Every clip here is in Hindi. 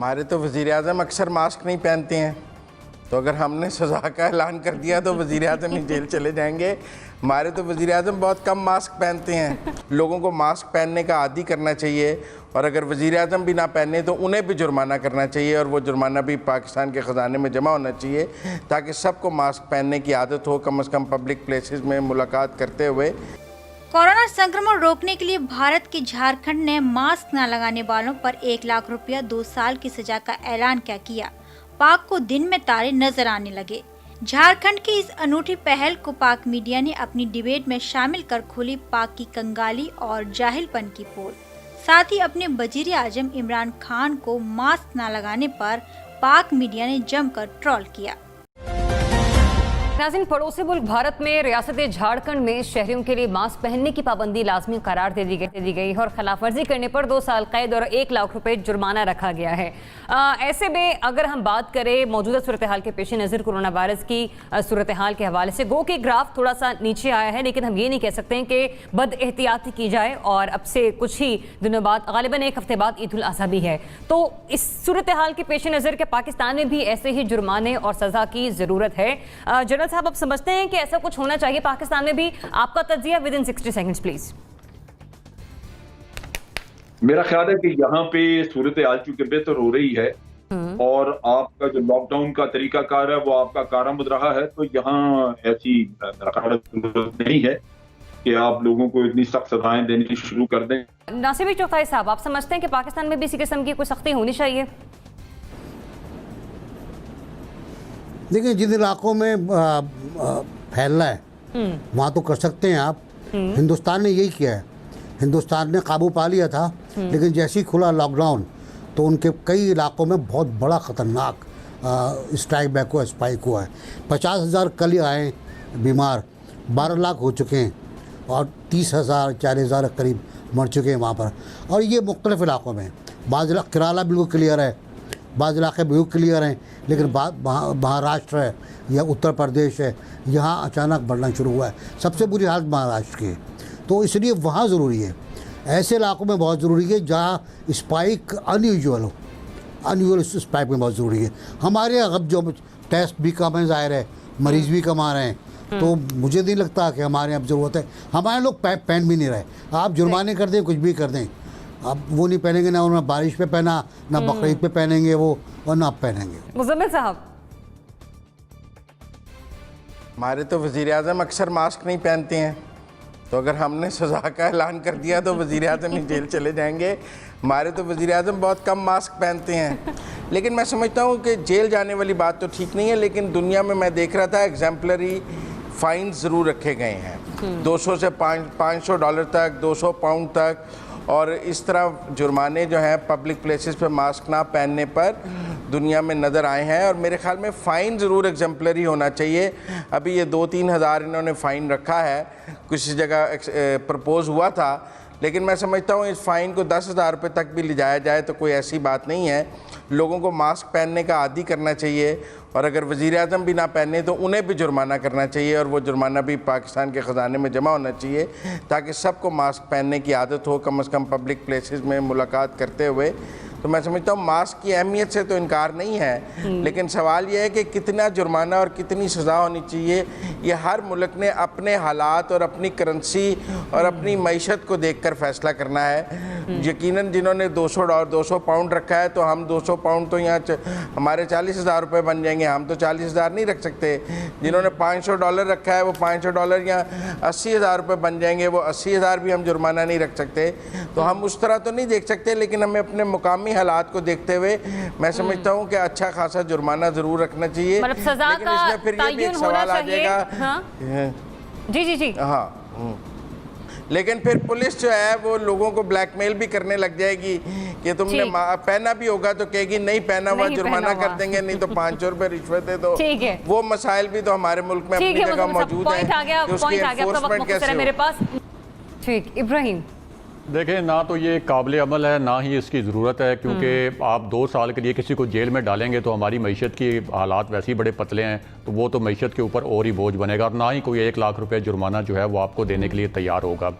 हमारे तो वज़ीर-ए-आज़म अक्सर मास्क नहीं पहनते हैं, तो अगर हमने सज़ा का ऐलान कर दिया तो वज़ीर-ए-आज़म ही जेल चले जाएंगे। हमारे तो वज़ीर-ए-आज़म बहुत कम मास्क पहनते हैं। लोगों को मास्क पहनने का आदी करना चाहिए, और अगर वज़ीर-ए-आज़म भी ना पहने तो उन्हें भी जुर्माना करना चाहिए, और वो जुर्माना भी पाकिस्तान के ख़जाने में जमा होना चाहिए, ताकि सबको मास्क पहनने की आदत हो, कम से कम पब्लिक प्लेसेस में मुलाकात करते हुए। कोरोना संक्रमण रोकने के लिए भारत के झारखंड ने मास्क न लगाने वालों पर 1 लाख रुपया 2 साल की सजा का ऐलान क्या किया। पाक को दिन में तारे नजर आने लगे। झारखंड की इस अनूठी पहल को पाक मीडिया ने अपनी डिबेट में शामिल कर खोली पाक की कंगाली और जाहिलपन की पोल। साथ ही अपने वजीर-ए-आज़म इमरान खान को मास्क न लगाने पर पाक मीडिया ने जमकर ट्रोल किया। नाज़रीन, पड़ोसी मुल्क भारत में रियासत झारखंड में शहरियों के लिए मास्क पहनने की पाबंदी लाजमी करार दे दी गई और खिलाफवर्जी करने पर 2 साल कैद और 1 लाख रुपए जुर्माना रखा गया है। ऐसे में अगर हम बात करें मौजूदा सूरत हाल के पेश नज़र कोरोना वायरस की सूरत हाल के हवाले से, गो कि ग्राफ थोड़ा सा नीचे आया है, लेकिन हम ये नहीं कह सकते हैं कि बद एहतियाती की जाए। और अब से कुछ ही दिनों बाद, गालिबन 1 हफ्ते बाद ईद उल अज़हा भी है, तो इस सूरत हाल के पेश नज़र के पाकिस्तान में भी ऐसे ही जुर्माने और सज़ा की ज़रूरत है। जनरल साहब, आप समझते हैं कि ऐसा कुछ होना चाहिए पाकिस्तान में भी? आपका तज्जिया विद इन 60 सेकंड्स प्लीज। मेरा ख्याल है कि यहाँ पे सूरत हाल चूंकि बेहतर हो रही है और आपका जो लॉकडाउन का तरीकाकार है वो आपका कारआमद रहा है, तो यहाँ ऐसी जरूरत नहीं है कि आप लोगों को इतनी सख्त सजाएं देनी शुरू कर दें। नासिर चौथाई साहब, आप समझते हैं कि पाकिस्तान में भी इसी किस्म की कोई सख्ती होनी चाहिए? देखिए, जिन इलाकों में फैलना है वहाँ तो कर सकते हैं आप। हिंदुस्तान ने यही किया है। हिंदुस्तान ने काबू पा लिया था, लेकिन जैसे ही खुला लॉकडाउन तो उनके कई इलाकों में बहुत बड़ा ख़तरनाक स्ट्राइक बैक हुआ, स्पाइक हुआ है। 50,000 कल ही आए बीमार, 12 लाख हो चुके हैं और 30,000 40,000 करीब मर चुके हैं वहाँ पर। और ये मुख्तलिफ़ इलाकों में, बाज़ केरला बिल्कुल क्लियर है, बाज़ इलाके बिल्कुल क्लियर हैं, लेकिन महाराष्ट्र है या उत्तर प्रदेश है, यहाँ अचानक बढ़ना शुरू हुआ है। सबसे बुरी हालत महाराष्ट्र की है, तो इसलिए वहाँ ज़रूरी है। ऐसे इलाकों में बहुत ज़रूरी है जहाँ स्पाइक अनयूजुअल हो, अनयूजुअल स्पाइक में बहुत ज़रूरी है। हमारे यहाँ अब जो टेस्ट भी कम है, ज़ाहिर है मरीज़ भी कम आ रहे हैं, तो मुझे नहीं लगता कि हमारे यहाँ ज़रूरत है। हमारे लोग पहन भी नहीं रहे। आप जुर्माने कर दें, कुछ भी कर दें, अब वो नहीं पहनेंगे, ना उन्होंने बारिश पे पहना, ना बकरीद पे पहनेंगे वो, और ना पहनेंगे। मुज़म्मिल साहब, हमारे तो वज़ीर-ए-आज़म अक्सर मास्क नहीं पहनते हैं, तो अगर हमने सज़ा का ऐलान कर दिया तो वज़ीर-ए-आज़म ही जेल चले जाएंगे। हमारे तो वज़ीर-ए-आज़म बहुत कम मास्क पहनते हैं। लेकिन मैं समझता हूँ कि जेल जाने वाली बात तो ठीक नहीं है, लेकिन दुनिया में मैं देख रहा था एग्जाम्पलरी फ़ाइन ज़रूर रखे गए हैं, 200 से $500 तक, 200 पाउंड तक, और इस तरह जुर्माने जो हैं पब्लिक प्लेसेस पे मास्क ना पहनने पर दुनिया में नज़र आए हैं। और मेरे ख्याल में फ़ाइन ज़रूर एग्जाम्पलरी होना चाहिए। अभी ये 2-3 हज़ार इन्होंने फ़ाइन रखा है, कुछ जगह प्रपोज़ हुआ था, लेकिन मैं समझता हूँ इस फ़ाइन को 10,000 रुपये तक भी ले जाया जाए तो कोई ऐसी बात नहीं है। लोगों को मास्क पहनने का आदी करना चाहिए, और अगर वज़ीर-ए-आज़म भी ना पहने तो उन्हें भी जुर्माना करना चाहिए, और वो जुर्माना भी पाकिस्तान के ख़जाने में जमा होना चाहिए, ताकि सबको मास्क पहनने की आदत हो, कम से कम पब्लिक प्लेसेस में मुलाकात करते हुए। तो मैं समझता हूँ मास्क की अहमियत से तो इनकार नहीं है, लेकिन सवाल यह है कि कितना जुर्माना और कितनी सज़ा होनी चाहिए, ये हर मुल्क ने अपने हालात और अपनी करेंसी और अपनी मईशत को देखकर फ़ैसला करना है। यकीनन जिन्होंने 200 पाउंड रखा है, तो हम 200 पाउंड तो यहाँ हमारे 40,000 रुपये बन जाएंगे, हम तो 40,000 नहीं रख सकते। जिन्होंने $500 रखा है वो $500 या 80,000 रुपये बन जाएंगे, वो 80,000 भी हम जुर्माना नहीं रख सकते। तो हम उस तरह तो नहीं देख सकते, लेकिन हमें अपने मुकामी हालात को देखते हुए मैं समझता हूँ कि अच्छा खासा जुर्माना जरूर रखना चाहिए। मतलब सजा का फिर ये भी एक सवाल आ जाएगा। हाँ? जी हाँ, लेकिन फिर पुलिस जो है वो लोगों को ब्लैकमेल भी करने लग जाएगी कि तुमने पहना भी होगा तो कहेगी नहीं पहना हुआ, जुर्माना कर देंगे, नहीं तो 500 रुपये रिश्वत है। तो वो मसाइल भी तो हमारे मुल्क में अपनी जगह मौजूद है कि उसकी एनफोर्समेंट कैसे मेरे पास। ठीक, इब्राहिम, देखें, ना तो ये काबिल अमल है, ना ही इसकी ज़रूरत है, क्योंकि आप 2 साल के लिए किसी को जेल में डालेंगे तो हमारी मईशत की हालात वैसे ही बड़े पतले हैं, तो वो तो मईशत के ऊपर और ही बोझ बनेगा, और ना ही कोई 1 लाख रुपए जुर्माना जो है वो आपको देने के लिए तैयार होगा।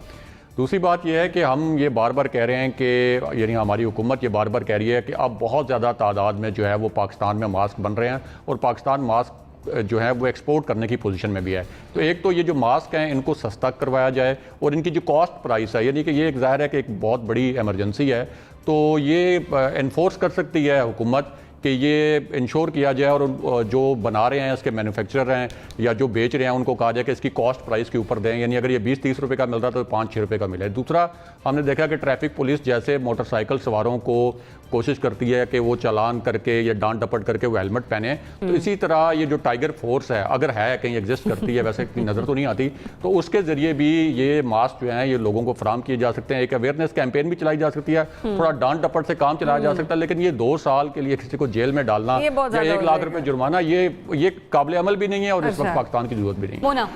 दूसरी बात यह है कि हम ये बार बार कह रहे हैं कि यानी हमारी हुकूमत ये बार बार कह रही है कि अब बहुत ज़्यादा तादाद में जो है वो पाकिस्तान में मास्क बन रहे हैं और पाकिस्तान मास्क जो है वो एक्सपोर्ट करने की पोजीशन में भी है। तो एक तो ये जो मास्क हैं इनको सस्ता करवाया जाए और इनकी जो कॉस्ट प्राइस है, यानी कि ये एक ज़ाहिर है कि एक बहुत बड़ी एमरजेंसी है, तो ये इन्फोर्स कर सकती है हुकूमत कि ये इंश्योर किया जाए और जो बना रहे हैं इसके मैन्युफैक्चरर हैं या जो बेच रहे हैं उनको कहा जाए कि इसकी कॉस्ट प्राइस के ऊपर दें, यानी अगर ये 20-30 रुपये का मिल रहा है तो 5-6 रुपये का मिले। दूसरा, हमने देखा कि ट्रैफिक पुलिस जैसे मोटरसाइकिल सवारों को कोशिश करती है कि वो चालान करके या डांट डपट करके वो हेलमेट पहने, तो इसी तरह ये जो टाइगर फोर्स है, अगर है कहीं एग्जिस्ट करती है, वैसे नज़र तो नहीं आती, तो उसके ज़रिए भी ये मास्क जो हैं ये लोगों को फराम किए जा सकते हैं। एक अवेयरनेस कैंपेन भी चलाई जा सकती है, थोड़ा डांट डपट से काम चलाया जा सकता है, लेकिन ये 2 साल के लिए किसी को जेल में डालना या 1 लाख रुपए जुर्माना, ये काबिल अमल भी नहीं है और इस वक्त पाकिस्तान की जरूरत भी नहीं है। मोना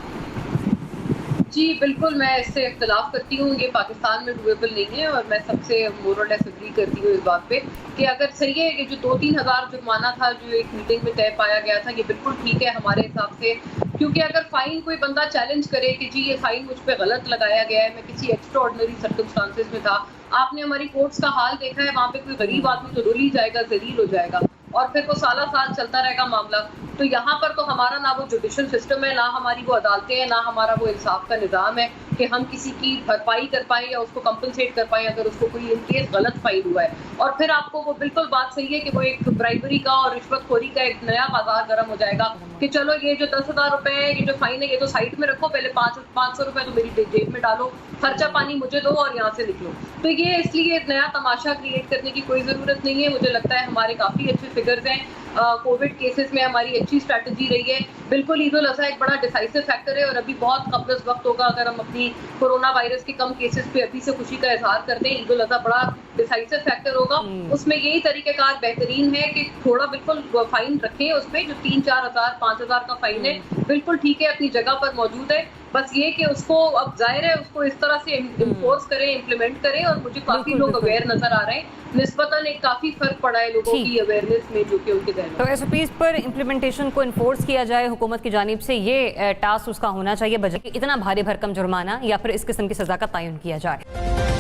जी बिल्कुल, मैं इससे इख्तलाफ करती हूँ। ये पाकिस्तान में डूएबल नहीं है और मैं सबसे मोर और लेस एग्री करती हूँ इस बात पे कि अगर सही है ये जो 2-3 हज़ार जुर्माना था जो एक मीटिंग में तय पाया गया था, ये बिल्कुल ठीक है हमारे हिसाब से, क्योंकि अगर फाइन कोई बंदा चैलेंज करे कि जी ये फाइन मुझ पर गलत लगाया गया है, मैं किसी एक्स्ट्रा ऑर्डिनरी सर्कमस्टांसेस में था, आपने हमारी कोर्ट्स का हाल देखा है, वहाँ पे कोई गरीब आदमी तो रुल ही जाएगा, जलील हो जाएगा और फिर वो साल चलता रहेगा मामला। तो यहाँ पर तो हमारा ना वो जुडिशल सिस्टम है, ना हमारी वो अदालतें हैं, ना हमारा वो इंसाफ का निज़ाम है कि हम किसी की भरपाई कर पाए या उसको कंपनसेट कर पाए अगर उसको कोई इन केस गलत फाइन हुआ है। और फिर आपको वो बिल्कुल बात सही है कि वो एक ब्राइबरी का और रिश्वतखोरी का एक नया बाजार गर्म हो जाएगा कि चलो ये जो 10,000 रुपए है, ये जो फाइन है, ये तो साइड में रखो, पहले 500 रुपए तो मेरी जेब में डालो, खर्चा पानी मुझे दो और यहाँ से निकलो। तो ये इसलिए एक नया तमाशा क्रिएट करने की कोई ज़रूरत नहीं है। मुझे लगता है हमारे काफ़ी अच्छे फिगर्स हैं, कोविड केसेस में हमारी अच्छी स्ट्रैटेजी रही है। बिल्कुल ईद उल अज़हा एक बड़ा डिसाइसिव फैक्टर है और अभी बहुत कबल वक्त होगा अगर हम अपनी कोरोना वायरस के कम केसेस पे अभी से खुशी का इजहार करते हैं। ईद उल अज़हा बड़ा डिसाइसिव फैक्टर होगा, उसमें यही तरीक़ेकार बेहतरीन है कि थोड़ा बिल्कुल फाइन रखें उसमें, जो 3-4 हज़ार 5 हज़ार का फाइन है बिल्कुल ठीक है, अपनी जगह पर मौजूद है। बस ये कि उसको अब जाहिर है उसको इस तरह से इन्फोर्स करें, इम्प्लीमेंट करें और मुझे काफी लोग अवेयर नजर आ रहे हैं, निस्बतन एक काफी फर्क पड़ा है लोगों की अवेयरनेस में जो कि उनके जहन में। तो एसओपीज पर इम्प्लीमेंटेशन को इन्फोर्स किया जाए हुकूमत की जानिब से, ये टास्क उसका होना चाहिए, बजाय कि इतना भारी भरकम जुर्माना या फिर इस किस्म की सजा का तयन किया जाए।